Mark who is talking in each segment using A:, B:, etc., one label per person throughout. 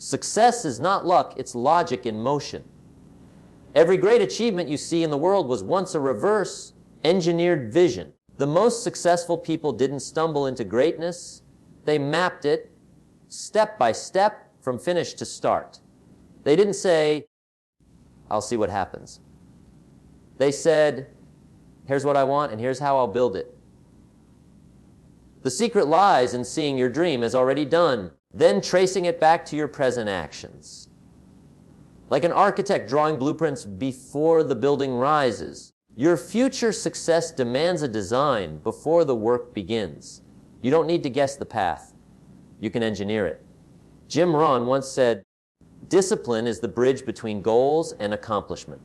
A: Success is not luck, it's logic in motion. Every great achievement you see in the world was once a reverse engineered vision. The most successful people didn't stumble into greatness. They mapped it step by step from finish to start. They didn't say, I'll see what happens. They said, here's what I want and here's how I'll build it. The secret lies in seeing your dream as already done, then tracing it back to your present actions. Like an architect drawing blueprints before the building rises, your future success demands a design before the work begins. You don't need to guess the path. You can engineer it. Jim Rohn once said, discipline is the bridge between goals and accomplishment.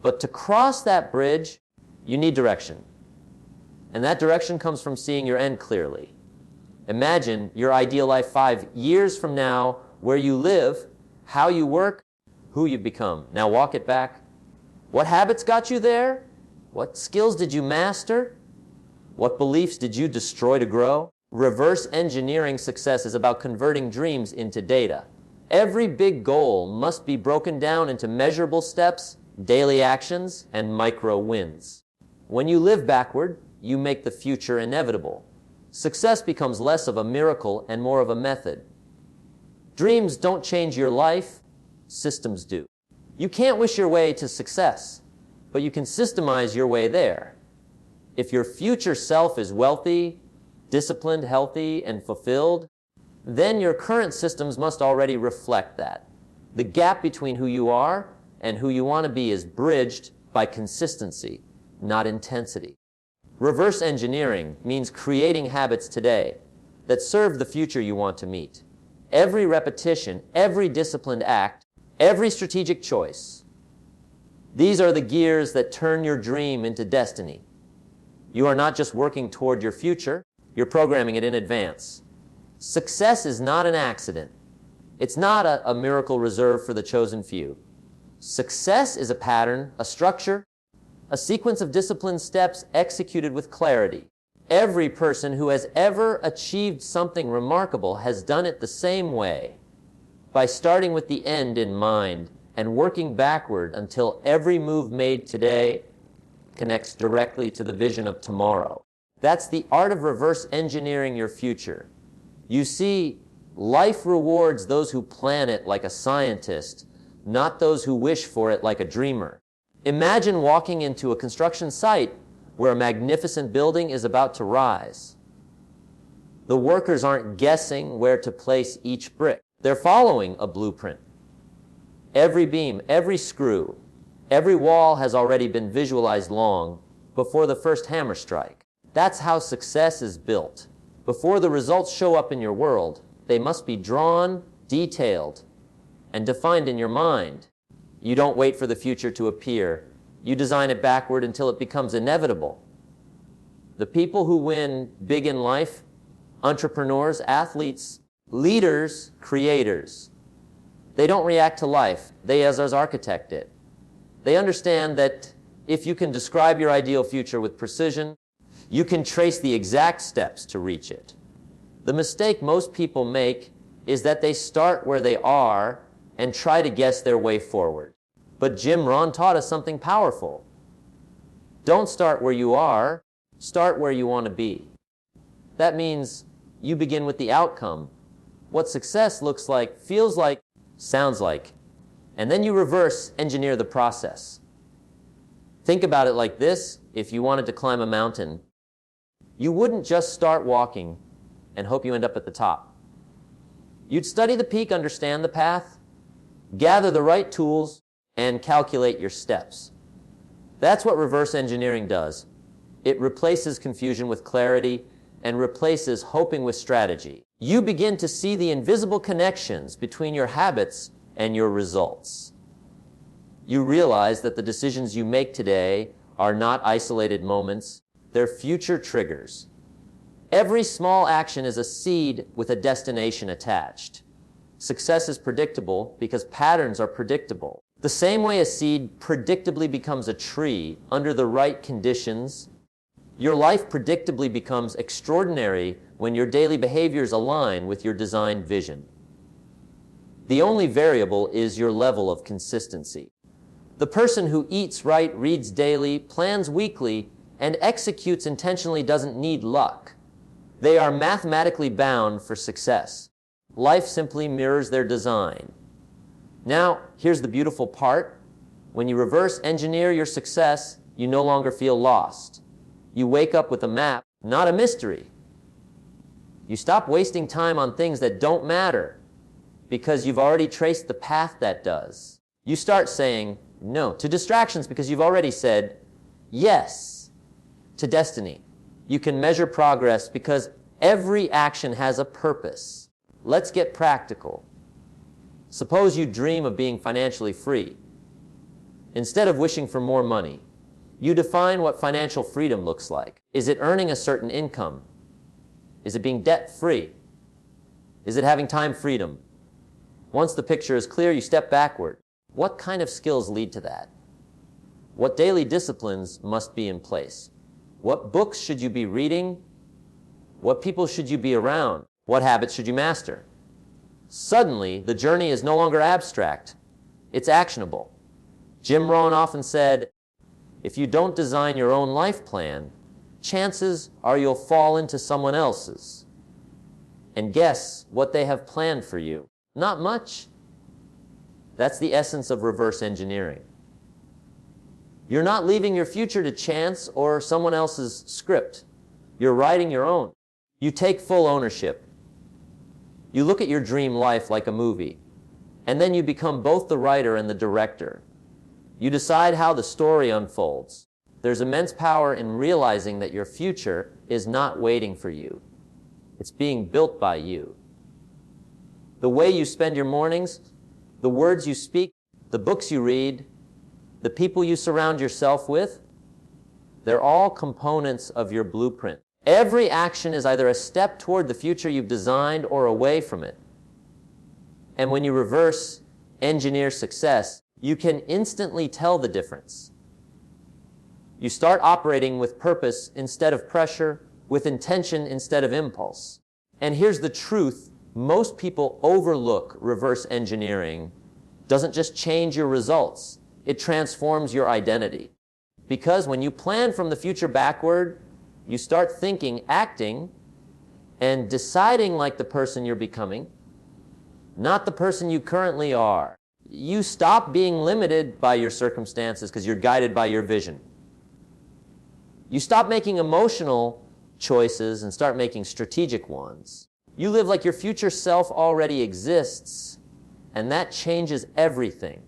A: But to cross that bridge, you need direction. And that direction comes from seeing your end clearly. Imagine your ideal life 5 years from now, where you live, how you work, who you become. Now walk it back. What habits got you there? What skills did you master? What beliefs did you destroy to grow? Reverse engineering success is about converting dreams into data. Every big goal must be broken down into measurable steps, daily actions, and micro wins. When you live backward, you make the future inevitable. Success becomes less of a miracle and more of a method. Dreams don't change your life, systems do. You can't wish your way to success, but you can systemize your way there. If your future self is wealthy, disciplined, healthy, and fulfilled, then your current systems must already reflect that. The gap between who you are and who you want to be is bridged by consistency, not intensity. Reverse engineering means creating habits today that serve the future you want to meet. Every repetition, every disciplined act, every strategic choice. These are the gears that turn your dream into destiny. You are not just working toward your future, you're programming it in advance. Success is not an accident. It's not a miracle reserved for the chosen few. Success is a pattern, a structure, a sequence of disciplined steps executed with clarity. Every person who has ever achieved something remarkable has done it the same way, by starting with the end in mind and working backward until every move made today connects directly to the vision of tomorrow. That's the art of reverse engineering your future. You see, life rewards those who plan it like a scientist, not those who wish for it like a dreamer. Imagine walking into a construction site where a magnificent building is about to rise. The workers aren't guessing where to place each brick. They're following a blueprint. Every beam, every screw, every wall has already been visualized long before the first hammer strike. That's how success is built. Before the results show up in your world, they must be drawn, detailed, and defined in your mind. You don't wait for the future to appear. You design it backward until it becomes inevitable. The people who win big in life, entrepreneurs, athletes, leaders, creators, they don't react to life. They as architect it. They understand that if you can describe your ideal future with precision, you can trace the exact steps to reach it. The mistake most people make is that they start where they are and try to guess their way forward. But Jim Rohn taught us something powerful. Don't start where you are, start where you want to be. That means you begin with the outcome, what success looks like, feels like, sounds like, and then you reverse engineer the process. Think about it like this: if you wanted to climb a mountain, you wouldn't just start walking and hope you end up at the top. You'd study the peak, understand the path, gather the right tools, and calculate your steps. That's what reverse engineering does. It replaces confusion with clarity and replaces hoping with strategy. You begin to see the invisible connections between your habits and your results. You realize that the decisions you make today are not isolated moments, they're future triggers. Every small action is a seed with a destination attached. Success is predictable because patterns are predictable. The same way a seed predictably becomes a tree under the right conditions, your life predictably becomes extraordinary when your daily behaviors align with your designed vision. The only variable is your level of consistency. The person who eats right, reads daily, plans weekly, and executes intentionally doesn't need luck. They are mathematically bound for success. Life simply mirrors their design. Now, here's the beautiful part. When you reverse engineer your success, you no longer feel lost. You wake up with a map, not a mystery. You stop wasting time on things that don't matter because you've already traced the path that does. You start saying no to distractions because you've already said yes to destiny. You can measure progress because every action has a purpose. Let's get practical. Suppose you dream of being financially free. Instead of wishing for more money, you define what financial freedom looks like. Is it earning a certain income? Is it being debt-free? Is it having time freedom? Once the picture is clear, you step backward. What kind of skills lead to that? What daily disciplines must be in place? What books should you be reading? What people should you be around? What habits should you master? Suddenly, the journey is no longer abstract. It's actionable. Jim Rohn often said, if you don't design your own life plan, chances are you'll fall into someone else's. And guess what they have planned for you? Not much. That's the essence of reverse engineering. You're not leaving your future to chance or someone else's script. You're writing your own. You take full ownership. You look at your dream life like a movie, and then you become both the writer and the director. You decide how the story unfolds. There's immense power in realizing that your future is not waiting for you. It's being built by you. The way you spend your mornings, the words you speak, the books you read, the people you surround yourself with, they're all components of your blueprint. Every action is either a step toward the future you've designed or away from it. And when you reverse engineer success, you can instantly tell the difference. You start operating with purpose instead of pressure, with intention instead of impulse. And here's the truth. Most people overlook reverse engineering. Doesn't just change your results. It transforms your identity. Because when you plan from the future backward, you start thinking, acting, and deciding like the person you're becoming, not the person you currently are. You stop being limited by your circumstances because you're guided by your vision. You stop making emotional choices and start making strategic ones. You live like your future self already exists, and that changes everything.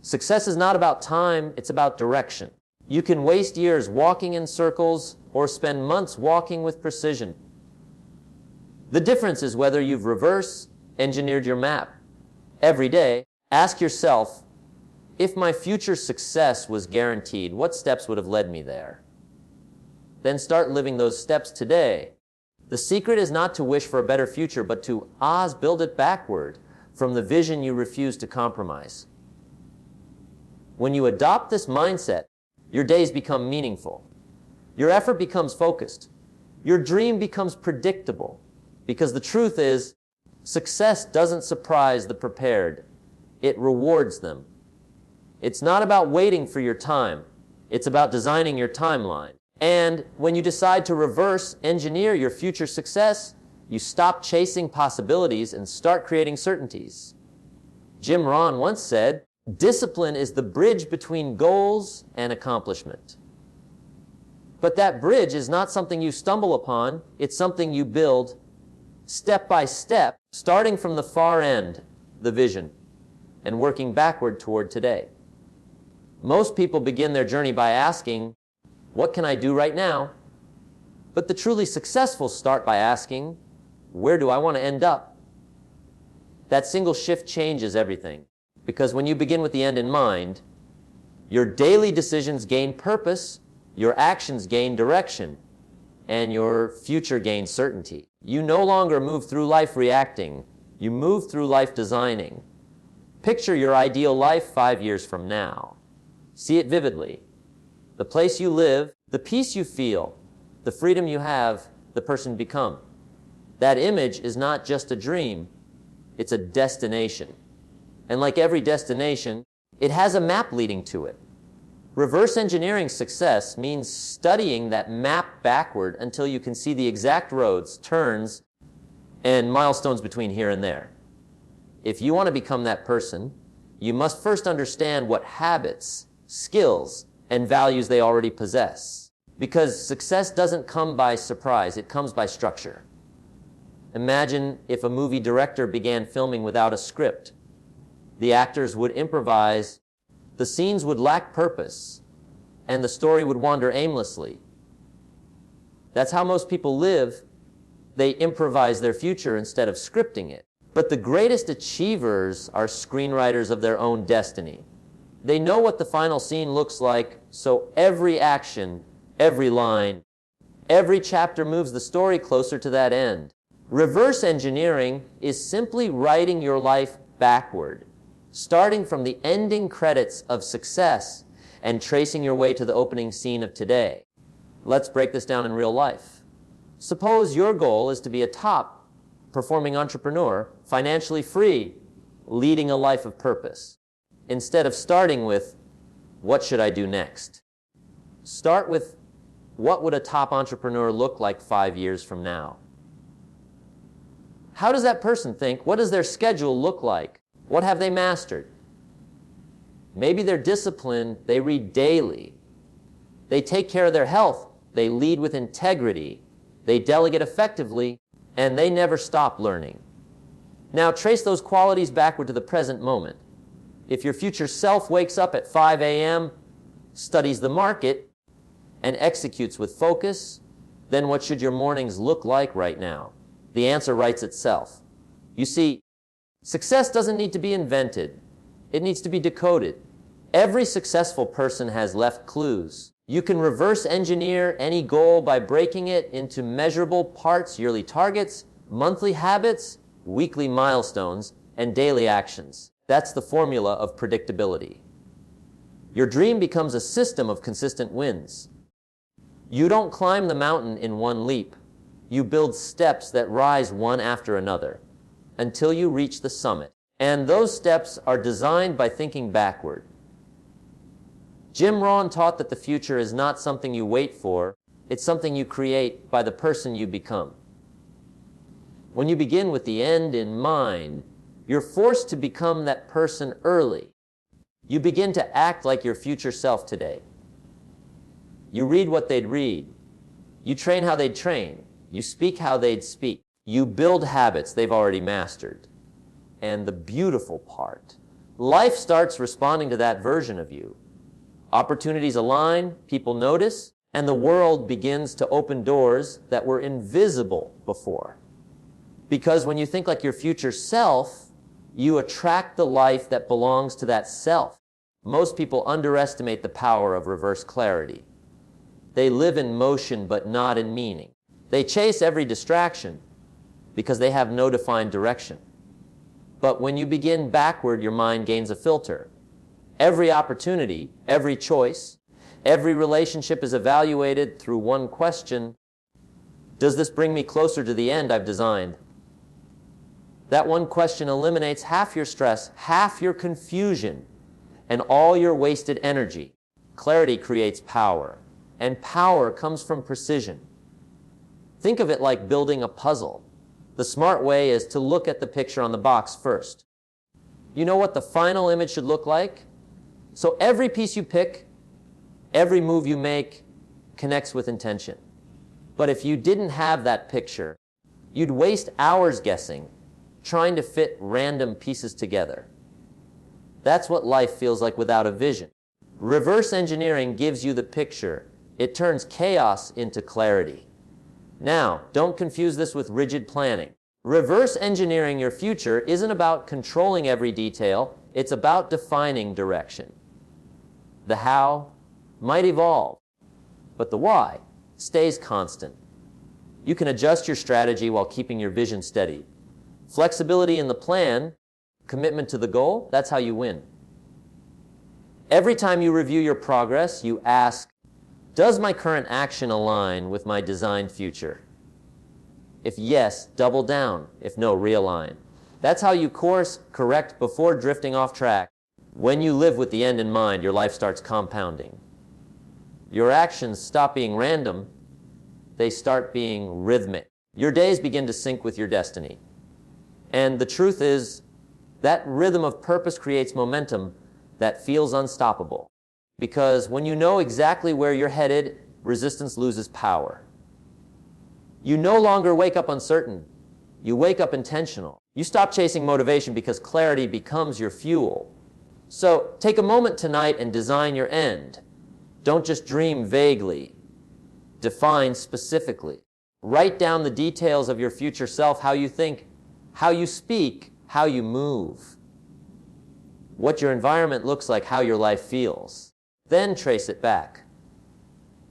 A: Success is not about time, it's about direction. You can waste years walking in circles or spend months walking with precision. The difference is whether you've reverse engineered your map. Every day, ask yourself, if my future success was guaranteed, what steps would have led me there? Then start living those steps today. The secret is not to wish for a better future, but to build it backward from the vision you refuse to compromise. When you adopt this mindset, your days become meaningful. Your effort becomes focused. Your dream becomes predictable. Because the truth is, success doesn't surprise the prepared. It rewards them. It's not about waiting for your time. It's about designing your timeline. And when you decide to reverse engineer your future success, you stop chasing possibilities and start creating certainties. Jim Rohn once said, discipline is the bridge between goals and accomplishment. But that bridge is not something you stumble upon, it's something you build step by step, starting from the far end, the vision, and working backward toward today. Most people begin their journey by asking, what can I do right now? But the truly successful start by asking, where do I want to end up? That single shift changes everything. Because when you begin with the end in mind, your daily decisions gain purpose, your actions gain direction, and your future gains certainty. You no longer move through life reacting, you move through life designing. Picture your ideal life 5 years from now. See it vividly. The place you live, the peace you feel, the freedom you have, the person you become. That image is not just a dream, It's a destination. And like every destination, it has a map leading to it. Reverse engineering success means studying that map backward until you can see the exact roads, turns, and milestones between here and there. If you want to become that person, you must first understand what habits, skills, and values they already possess. Because success doesn't come by surprise, it comes by structure. Imagine if a movie director began filming without a script. The actors would improvise, the scenes would lack purpose, and the story would wander aimlessly. That's how most people live. They improvise their future instead of scripting it. But the greatest achievers are screenwriters of their own destiny. They know what the final scene looks like, so every action, every line, every chapter moves the story closer to that end. Reverse engineering is simply writing your life backward, starting from the ending credits of success and tracing your way to the opening scene of today. Let's break this down in real life. Suppose your goal is to be a top performing entrepreneur, financially free, leading a life of purpose. Instead of starting with, what should I do next? Start with, what would a top entrepreneur look like 5 years from now? How does that person think? What does their schedule look like? What have they mastered? Maybe they're disciplined, they read daily. They take care of their health, they lead with integrity, they delegate effectively, and they never stop learning. Now trace those qualities backward to the present moment. If your future self wakes up at 5 a.m., studies the market, and executes with focus, then what should your mornings look like right now? The answer writes itself. You see, success doesn't need to be invented. It needs to be decoded. Every successful person has left clues. You can reverse engineer any goal by breaking it into measurable parts, yearly targets, monthly habits, weekly milestones, and daily actions. That's the formula of predictability. Your dream becomes a system of consistent wins. You don't climb the mountain in one leap. You build steps that rise one after another until you reach the summit. And those steps are designed by thinking backward. Jim Rohn taught that the future is not something you wait for, it's something you create by the person you become. When you begin with the end in mind, you're forced to become that person early. You begin to act like your future self today. You read what they'd read. You train how they'd train. You speak how they'd speak. You build habits they've already mastered. And the beautiful part, life starts responding to that version of you. Opportunities align, people notice, and the world begins to open doors that were invisible before. Because when you think like your future self, you attract the life that belongs to that self. Most people underestimate the power of reverse clarity. They live in motion but not in meaning. They chase every distraction because they have no defined direction. But when you begin backward, your mind gains a filter. Every opportunity, every choice, every relationship is evaluated through one question: does this bring me closer to the end I've designed? That one question eliminates half your stress, half your confusion, and all your wasted energy. Clarity creates power, and power comes from precision. Think of it like building a puzzle. The smart way is to look at the picture on the box first. You know what the final image should look like? So every piece you pick, every move you make, connects with intention. But if you didn't have that picture, you'd waste hours guessing, trying to fit random pieces together. That's what life feels like without a vision. Reverse engineering gives you the picture. It turns chaos into clarity. Now, don't confuse this with rigid planning. Reverse engineering your future isn't about controlling every detail, it's about defining direction. The how might evolve, but the why stays constant. You can adjust your strategy while keeping your vision steady. Flexibility in the plan, commitment to the goal, that's how you win. Every time you review your progress, you ask, does my current action align with my designed future? If yes, double down. If no, realign. That's how you course correct before drifting off track. When you live with the end in mind, your life starts compounding. Your actions stop being random. They start being rhythmic. Your days begin to sync with your destiny. And the truth is, that rhythm of purpose creates momentum that feels unstoppable. Because when you know exactly where you're headed, resistance loses power. You no longer wake up uncertain. You wake up intentional. You stop chasing motivation because clarity becomes your fuel. So take a moment tonight and design your end. Don't just dream vaguely. Define specifically. Write down the details of your future self, how you think, how you speak, how you move, what your environment looks like, how your life feels. Then trace it back.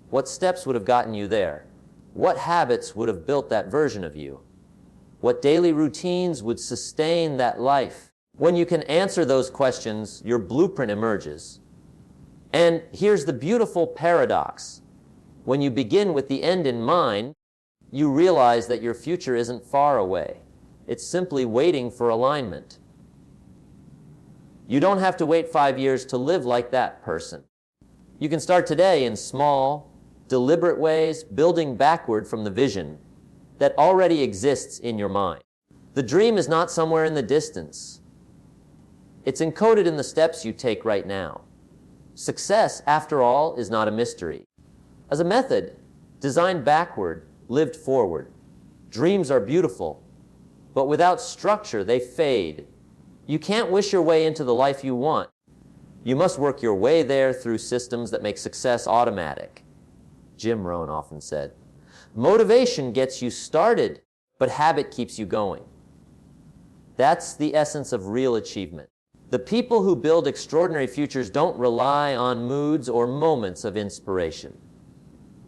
A: What steps would have gotten you there? What habits would have built that version of you? What daily routines would sustain that life? When you can answer those questions, your blueprint emerges. And here's the beautiful paradox. When you begin with the end in mind, you realize that your future isn't far away. It's simply waiting for alignment. You don't have to wait 5 years to live like that person. You can start today in small, deliberate ways, building backward from the vision that already exists in your mind. The dream is not somewhere in the distance. It's encoded in the steps you take right now. Success, after all, is not a mystery. As a method, designed backward, lived forward. Dreams are beautiful, but without structure, they fade. You can't wish your way into the life you want. You must work your way there through systems that make success automatic. Jim Rohn often said, motivation gets you started, but habit keeps you going. That's the essence of real achievement. The people who build extraordinary futures don't rely on moods or moments of inspiration.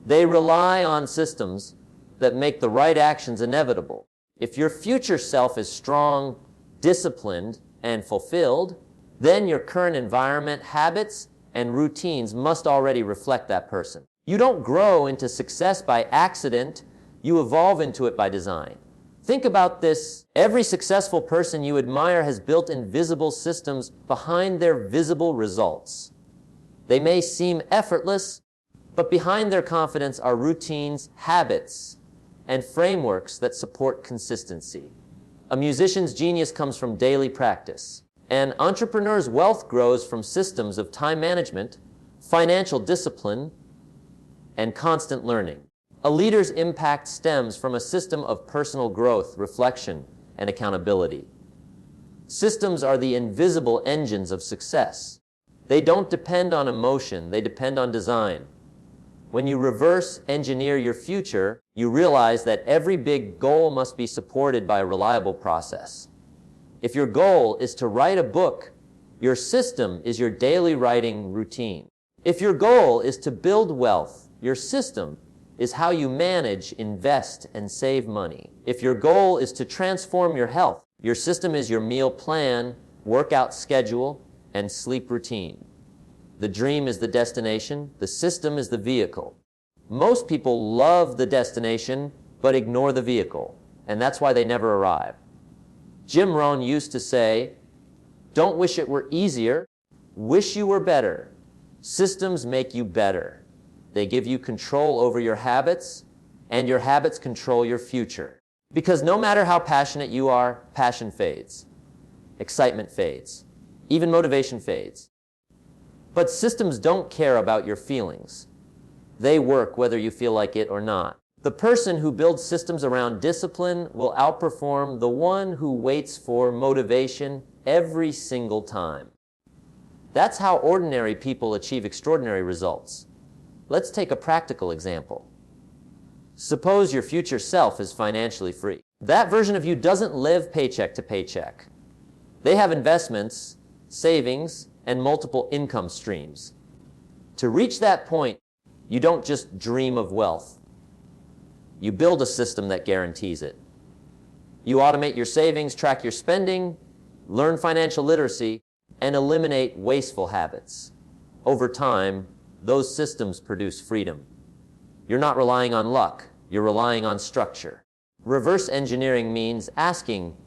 A: They rely on systems that make the right actions inevitable. If your future self is strong, disciplined, and fulfilled, then your current environment, habits, and routines must already reflect that person. You don't grow into success by accident. You evolve into it by design. Think about this. Every successful person you admire has built invisible systems behind their visible results. They may seem effortless, but behind their confidence are routines, habits, and frameworks that support consistency. A musician's genius comes from daily practice. An entrepreneur's wealth grows from systems of time management, financial discipline, and constant learning. A leader's impact stems from a system of personal growth, reflection, and accountability. Systems are the invisible engines of success. They don't depend on emotion, they depend on design. When you reverse engineer your future, you realize that every big goal must be supported by a reliable process. If your goal is to write a book, your system is your daily writing routine. If your goal is to build wealth, your system is how you manage, invest, and save money. If your goal is to transform your health, your system is your meal plan, workout schedule, and sleep routine. The dream is the destination, the system is the vehicle. Most people love the destination, but ignore the vehicle, and that's why they never arrive. Jim Rohn used to say, don't wish it were easier, wish you were better. Systems make you better. They give you control over your habits, and your habits control your future. Because no matter how passionate you are, passion fades. Excitement fades. Even motivation fades. But systems don't care about your feelings. They work whether you feel like it or not. The person who builds systems around discipline will outperform the one who waits for motivation every single time. That's how ordinary people achieve extraordinary results. Let's take a practical example. Suppose your future self is financially free. That version of you doesn't live paycheck to paycheck. They have investments, savings, and multiple income streams. To reach that point, you don't just dream of wealth. You build a system that guarantees it. You automate your savings, track your spending, learn financial literacy, and eliminate wasteful habits. Over time, those systems produce freedom. You're not relying on luck, you're relying on structure. Reverse engineering means asking,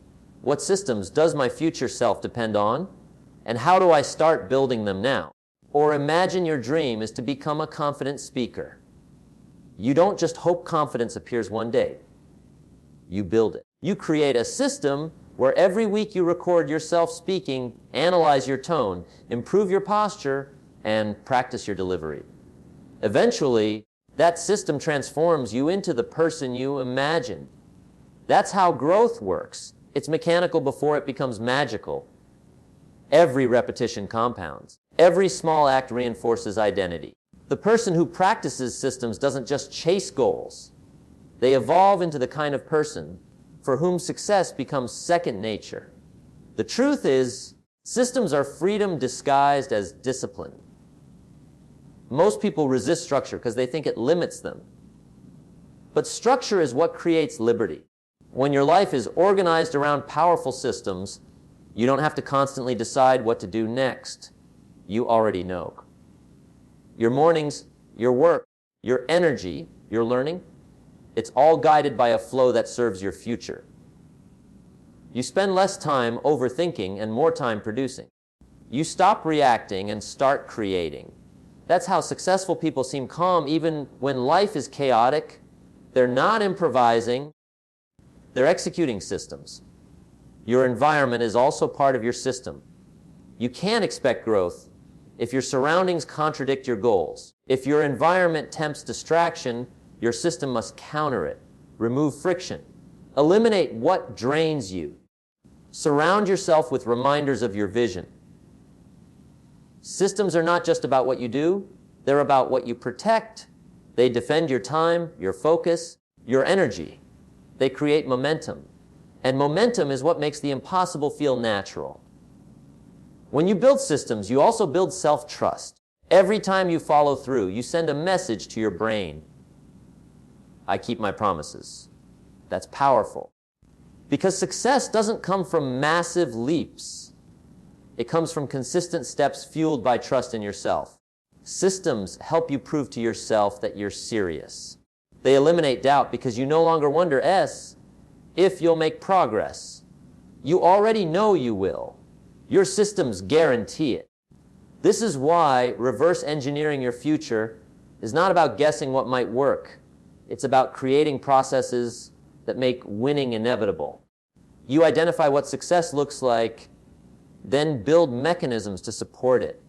A: What systems does my future self depend on? And how do I start building them now? Or imagine your dream is to become a confident speaker. You don't just hope confidence appears one day. You build it. You create a system where every week you record yourself speaking, analyze your tone, improve your posture, and practice your delivery. Eventually, that system transforms you into the person you imagined. That's how growth works. It's mechanical before it becomes magical. Every repetition compounds. Every small act reinforces identity. The person who practices systems doesn't just chase goals. They evolve into the kind of person for whom success becomes second nature. The truth is, systems are freedom disguised as discipline. Most people resist structure because they think it limits them. But structure is what creates liberty. When your life is organized around powerful systems, you don't have to constantly decide what to do next. You already know. Your mornings, your work, your energy, your learning, it's all guided by a flow that serves your future. You spend less time overthinking and more time producing. You stop reacting and start creating. That's how successful people seem calm even when life is chaotic. They're not improvising. They're executing systems. Your environment is also part of your system. You can't expect growth if your surroundings contradict your goals. If your environment tempts distraction, your system must counter it. Remove friction. Eliminate what drains you. Surround yourself with reminders of your vision. Systems are not just about what you do, they're about what you protect. They defend your time, your focus, your energy. They create momentum. And momentum is what makes the impossible feel natural. When you build systems, you also build self-trust. Every time you follow through, you send a message to your brain. I keep my promises. That's powerful. Because success doesn't come from massive leaps. It comes from consistent steps fueled by trust in yourself. Systems help you prove to yourself that you're serious. They eliminate doubt because you no longer wonder if you'll make progress. You already know you will. Your systems guarantee it. This is why reverse engineering your future is not about guessing what might work. It's about creating processes that make winning inevitable. You identify what success looks like, then build mechanisms to support it.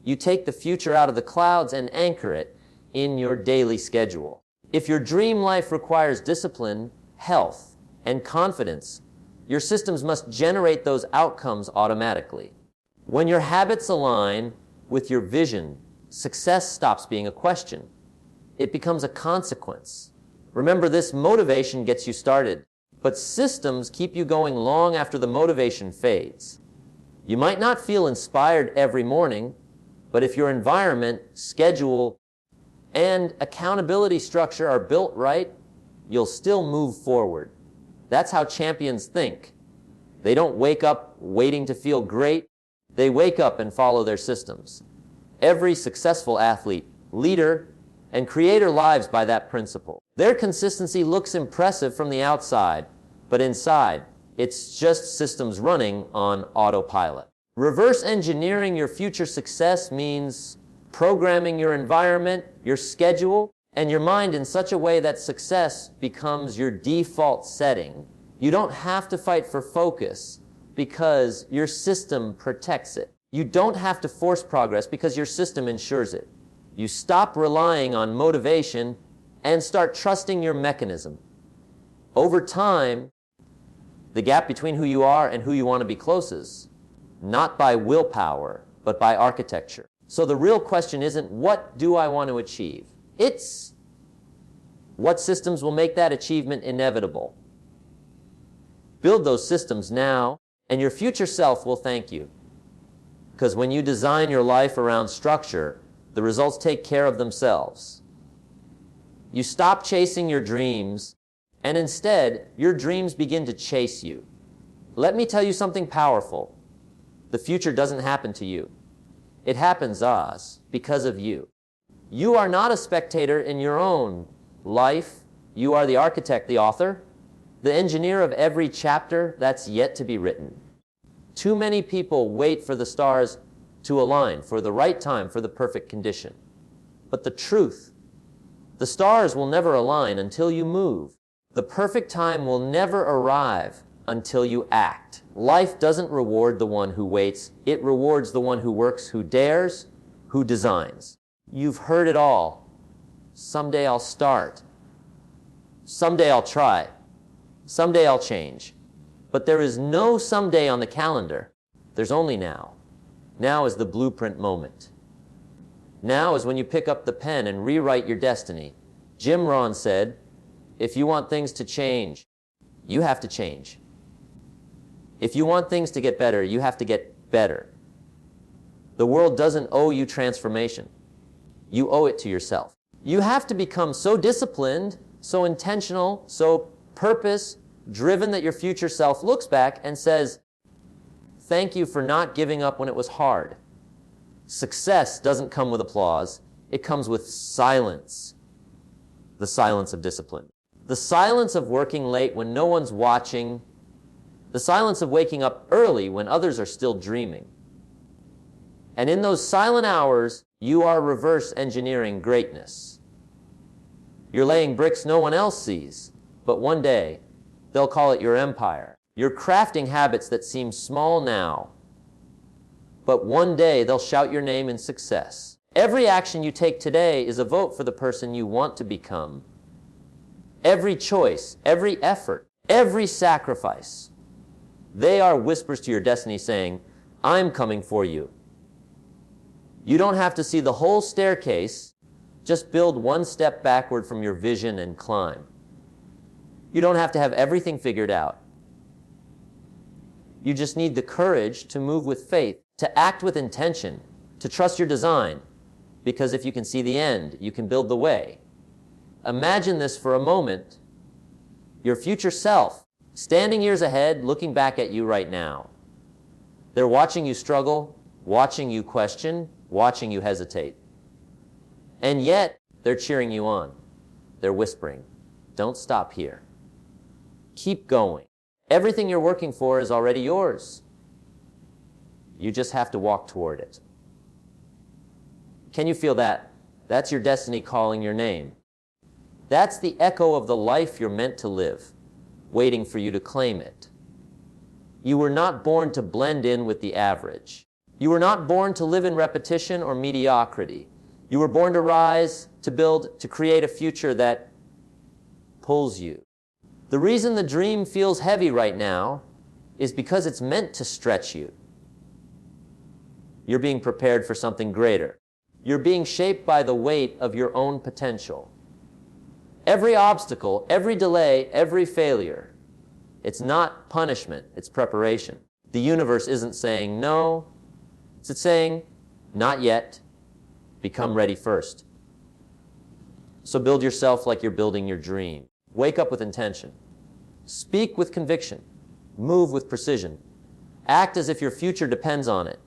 A: You take the future out of the clouds and anchor it in your daily schedule. If your dream life requires discipline, health, and confidence, your systems must generate those outcomes automatically. When your habits align with your vision, success stops being a question. It becomes a consequence. Remember, this motivation gets you started, but systems keep you going long after the motivation fades. You might not feel inspired every morning, but if your environment, schedule, and accountability structure are built right, you'll still move forward. That's how champions think. They don't wake up waiting to feel great. They wake up and follow their systems. Every successful athlete, leader, and creator lives by that principle. Their consistency looks impressive from the outside, but inside, it's just systems running on autopilot. Reverse engineering your future success means programming your environment, your schedule, and your mind in such a way that success becomes your default setting. You don't have to fight for focus because your system protects it. You don't have to force progress because your system ensures it. You stop relying on motivation and start trusting your mechanism. Over time, the gap between who you are and who you want to be closes, not by willpower, but by architecture. So the real question isn't, what do I want to achieve? It's, what systems will make that achievement inevitable? Build those systems now, and your future self will thank you. Because when you design your life around structure, the results take care of themselves. You stop chasing your dreams, and instead, your dreams begin to chase you. Let me tell you something powerful. The future doesn't happen to you. It happens because of you. You are not a spectator in your own life. You are the architect, the author. the engineer of every chapter that's yet to be written. Too many people wait for the stars to align, for the right time, for the perfect condition. But the truth, the stars will never align until you move. The perfect time will never arrive until you act. Life doesn't reward the one who waits. It rewards the one who works, who dares, who designs. You've heard it all. Someday I'll start. Someday I'll try. Someday I'll change. But there is no someday on the calendar. There's only now. Now is the blueprint moment. Now is when you pick up the pen and rewrite your destiny. Jim Rohn said, if you want things to change, you have to change. If you want things to get better, you have to get better. The world doesn't owe you transformation. You owe it to yourself. You have to become so disciplined, so intentional, so purpose-driven that your future self looks back and says, thank you for not giving up when it was hard. Success doesn't come with applause. It comes with silence. The silence of discipline. The silence of working late when no one's watching. The silence of waking up early when others are still dreaming. And in those silent hours, you are reverse engineering greatness. You're laying bricks no one else sees, but one day, they'll call it your empire. You're crafting habits that seem small now, but one day they'll shout your name in success. Every action you take today is a vote for the person you want to become. Every choice, every effort, every sacrifice, they are whispers to your destiny saying, I'm coming for you. You don't have to see the whole staircase. Just build one step backward from your vision and climb. You don't have to have everything figured out. You just need the courage to move with faith, to act with intention, to trust your design. Because if you can see the end, you can build the way. Imagine this for a moment. Your future self, standing years ahead, looking back at you right now. They're watching you struggle, watching you question, watching you hesitate. And yet, they're cheering you on. They're whispering, don't stop here. Keep going. Everything you're working for is already yours. You just have to walk toward it. Can you feel that? That's your destiny calling your name. That's the echo of the life you're meant to live, waiting for you to claim it. You were not born to blend in with the average. You were not born to live in repetition or mediocrity. You were born to rise, to build, to create a future that pulls you. The reason the dream feels heavy right now is because it's meant to stretch you. You're being prepared for something greater. You're being shaped by the weight of your own potential. Every obstacle, every delay, every failure, it's not punishment, it's preparation. The universe isn't saying no, it's saying not yet. Become ready first. So build yourself like you're building your dream. Wake up with intention. Speak with conviction. Move with precision. Act as if your future depends on it,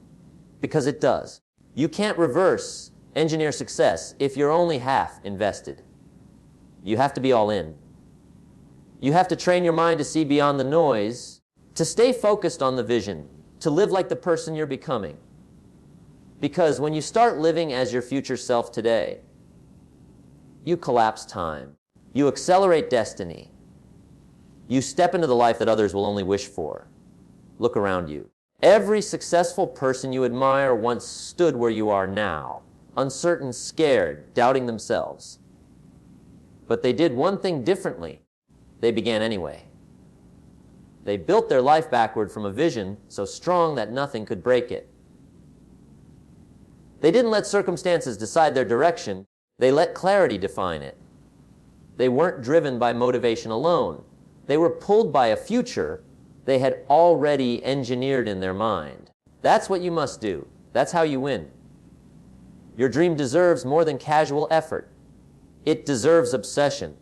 A: because it does. You can't reverse engineer success if you're only half invested. You have to be all in. You have to train your mind to see beyond the noise, to stay focused on the vision, to live like the person you're becoming. Because when you start living as your future self today, you collapse time. You accelerate destiny. You step into the life that others will only wish for. Look around you. Every successful person you admire once stood where you are now, uncertain, scared, doubting themselves. But they did one thing differently. They began anyway. They built their life backward from a vision so strong that nothing could break it. They didn't let circumstances decide their direction. They let clarity define it. They weren't driven by motivation alone. They were pulled by a future they had already engineered in their mind. That's what you must do. That's how you win. Your dream deserves more than casual effort. It deserves obsession.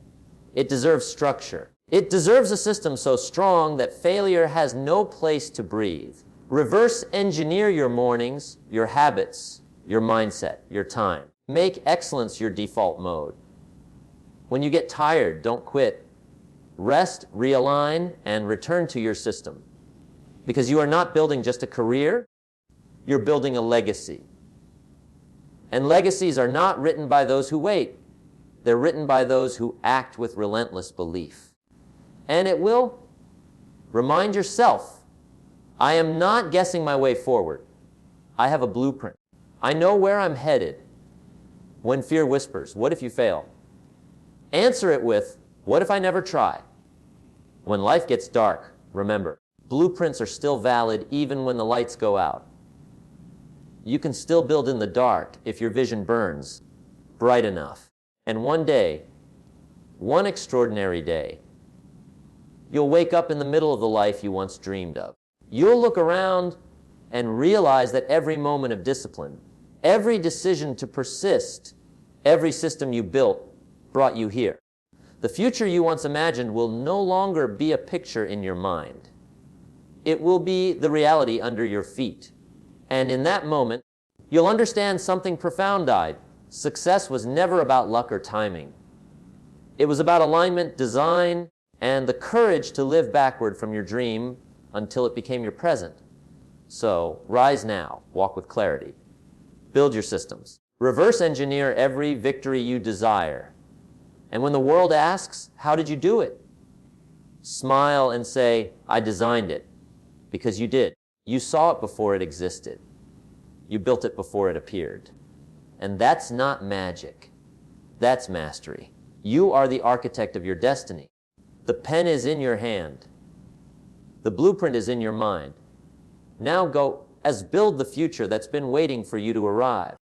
A: It deserves structure. It deserves a system so strong that failure has no place to breathe. Reverse engineer your mornings, your habits, your mindset, your time. Make excellence your default mode. When you get tired, don't quit. Rest, realign, and return to your system. Because you are not building just a career, you're building a legacy. And legacies are not written by those who wait. They're written by those who act with relentless belief. And it will remind yourself, I am not guessing my way forward. I have a blueprint. I know where I'm headed. When fear whispers, what if you fail? Answer it with, what if I never try? When life gets dark, remember, blueprints are still valid even when the lights go out. You can still build in the dark if your vision burns bright enough. And one day, one extraordinary day, you'll wake up in the middle of the life you once dreamed of. You'll look around and realize that every moment of discipline, every decision to persist, every system you built brought you here. The future you once imagined will no longer be a picture in your mind. It will be the reality under your feet. And in that moment, you'll understand something profound died. Success was never about luck or timing. It was about alignment, design, and the courage to live backward from your dream until it became your present. So, rise now, walk with clarity. Build your systems. Reverse engineer every victory you desire. And when the world asks, how did you do it? Smile and say, I designed it. Because you did. You saw it before it existed. You built it before it appeared. And that's not magic. That's mastery. You are the architect of your destiny. The pen is in your hand. The blueprint is in your mind. Now go build the future that's been waiting for you to arrive.